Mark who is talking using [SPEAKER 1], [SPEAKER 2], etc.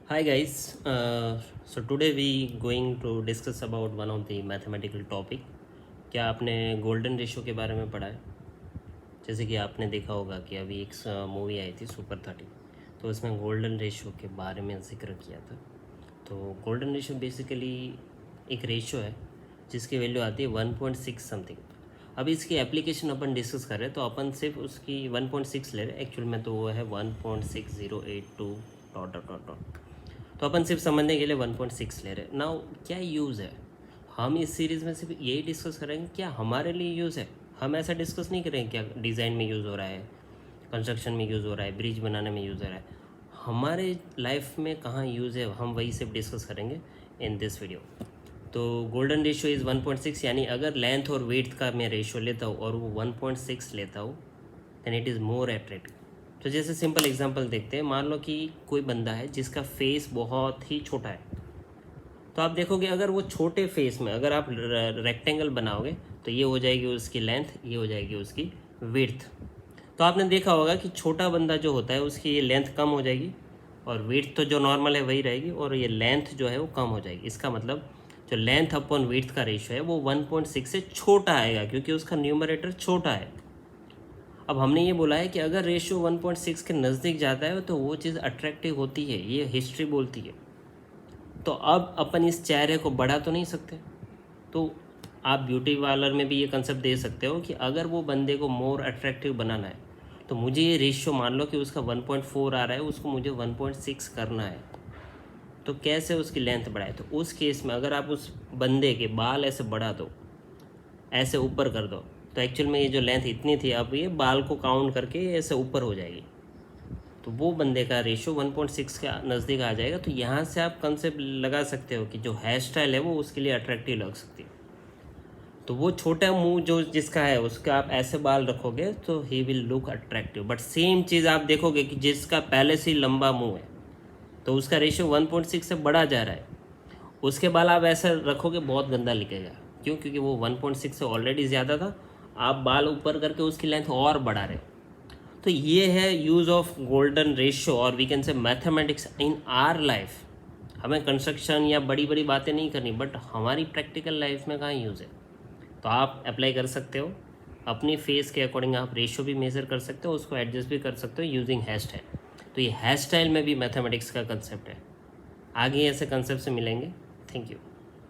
[SPEAKER 1] Hi guys, so today we going to discuss about one of the mathematical topic. क्या आपने golden ratio के बारे में पढ़ा है? जैसे कि आपने देखा होगा कि अभी एक मूवी आई थी सुपर 30, तो उसमें गोल्डन रेशो के बारे में जिक्र किया था। तो गोल्डन रेशो बेसिकली एक रेशो है जिसकी वैल्यू आती है 1.6 समथिंग। अभी इसकी एप्लीकेशन अपन डिस्कस कर रहे हैं, तो अपन सिर्फ उसकी 1.6 ले रहे हैं। एक्चुअल में तो वो है 1.6082 डॉट डॉट डॉट डॉट। तो अपन सिर्फ समझने के लिए 1.6 ले रहे हैं। नाउ क्या यूज़ है, हम इस सीरीज़ में सिर्फ यही डिस्कस करेंगे क्या हमारे लिए यूज़ है। हम ऐसा डिस्कस नहीं करेंगे क्या डिज़ाइन में यूज़ हो रहा है, कंस्ट्रक्शन में यूज़ हो रहा है, ब्रिज बनाने में यूज़ हो रहा है, हमारे लाइफ में कहाँ यूज़ है, हम वही सिर्फ डिस्कस करेंगे इन दिस वीडियो। तो गोल्डन रेशियो इज़ 1.6, यानी अगर लेंथ और वेट का मैं रेशियो लेता हूँ और वो 1.6 लेता हूँ then it is more attractive. तो जैसे सिंपल एग्जांपल देखते हैं, मान लो कि कोई बंदा है जिसका फेस बहुत ही छोटा है। तो आप देखोगे अगर वो छोटे फेस में अगर आप रेक्टेंगल बनाओगे तो ये हो जाएगी उसकी लेंथ, ये हो जाएगी उसकी विड्थ। तो आपने देखा होगा कि छोटा बंदा जो होता है उसकी ये लेंथ कम हो जाएगी और विड्थ तो जो नॉर्मल है वही रहेगी, और ये लेंथ जो है वो कम हो जाएगी। इसका मतलब जो लेंथ अपॉन विड्थ का रेशियो है वो 1.6 से छोटा आएगा, क्योंकि उसका न्यूमरेटर छोटा है। अब हमने ये बोला है कि अगर रेशियो 1.6 के नज़दीक जाता है तो वो चीज़ अट्रैक्टिव होती है, ये हिस्ट्री बोलती है। तो अब अपन इस चेहरे को बढ़ा तो नहीं सकते, तो आप ब्यूटी पार्लर में भी ये कंसेप्ट दे सकते हो कि अगर वो बंदे को मोर अट्रैक्टिव बनाना है तो मुझे ये रेशियो, मान लो कि उसका 1.4 आ रहा है, उसको मुझे 1.6 करना है। तो कैसे उसकी लेंथ बढ़ाए, तो उस केस में अगर आप उस बंदे के बाल ऐसे बढ़ा दो, ऐसे ऊपर कर दो, तो एक्चुअल में ये जो लेंथ इतनी थी अब ये बाल को काउंट करके ऐसे ऊपर हो जाएगी, तो वो बंदे का रेशियो 1.6 के नज़दीक आ जाएगा। तो यहाँ से आप कंसेप्ट लगा सकते हो कि जो हेयर स्टाइल है वो उसके लिए अट्रैक्टिव लग सकती है। तो वो छोटा मुंह जो जिसका है उसका आप ऐसे बाल रखोगे तो ही will look attractive. But same चीज़ आप देखोगे कि जिसका पहले से ही लंबा मुंह है तो उसका रेशियो 1.6 से बढ़ा जा रहा है, उसके बाल आप ऐसा रखोगे बहुत गंदा लिखेगा। क्यों? क्योंकि वो 1.6 से ऑलरेडी ज़्यादा था, आप बाल ऊपर करके उसकी लेंथ और बढ़ा रहे हो। तो ये है यूज़ ऑफ गोल्डन रेशियो, और we can say mathematics in our life. हमें कंस्ट्रक्शन या बड़ी बड़ी बातें नहीं करनी, बट हमारी प्रैक्टिकल लाइफ में कहाँ यूज़ है। तो आप अप्लाई कर सकते हो अपनी फेस के अकॉर्डिंग, आप रेशियो भी मेज़र कर सकते हो, उसको एडजस्ट भी कर सकते हो यूजिंग हेयर स्टाइल। तो ये हेयर स्टाइल में भी मैथमेटिक्स का कंसेप्ट है। आगे ऐसे कंसेप्ट से मिलेंगे। Thank you.